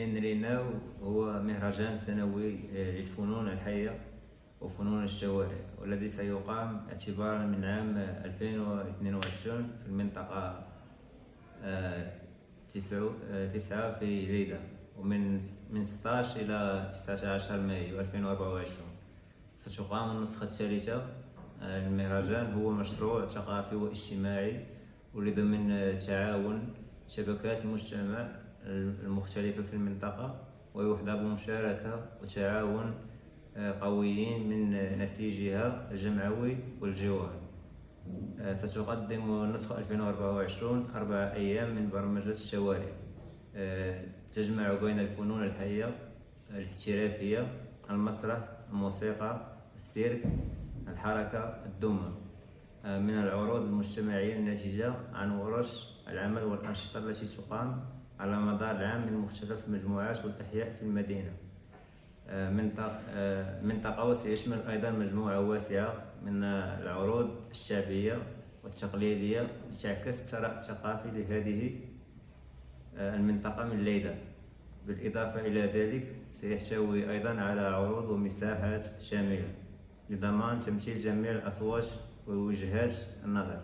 إنريناو هو مهرجان سنوي للفنون الحية وفنون الشوارع، والذي سيقام اعتبارا من عام 2022 في المنطقة 9 في ليدا، ومن 16 إلى 19 مايو 2024. ستقام النسخة الثالثة. المهرجان هو مشروع ثقافي واجتماعي ولد من تعاون شبكات المجتمع المختلفة في المنطقة، ويحظى بمشاركة وتعاون قويين من نسيجها الجمعوي والجوهري. ستقدم النسخة 2024 4 أيام من برمجة الشوارع تجمع بين الفنون الحية الاحترافية، المسرح، الموسيقى، السيرك، الحركة، الدمى، من العروض المجتمعية الناتجة عن ورش العمل والأنشطة التي تقام على مدار العام من مختلف المجموعات والأحياء في المدينة. منطقة وسيشمل أيضا مجموعة واسعة من العروض الشعبية والتقليدية لتعكس الثراء الثقافي لهذه المنطقة من ليدا. بالإضافة إلى ذلك سيحتوي أيضا على عروض ومساحات شاملة لضمان تمثيل جميع الأصوات ووجهات النظر.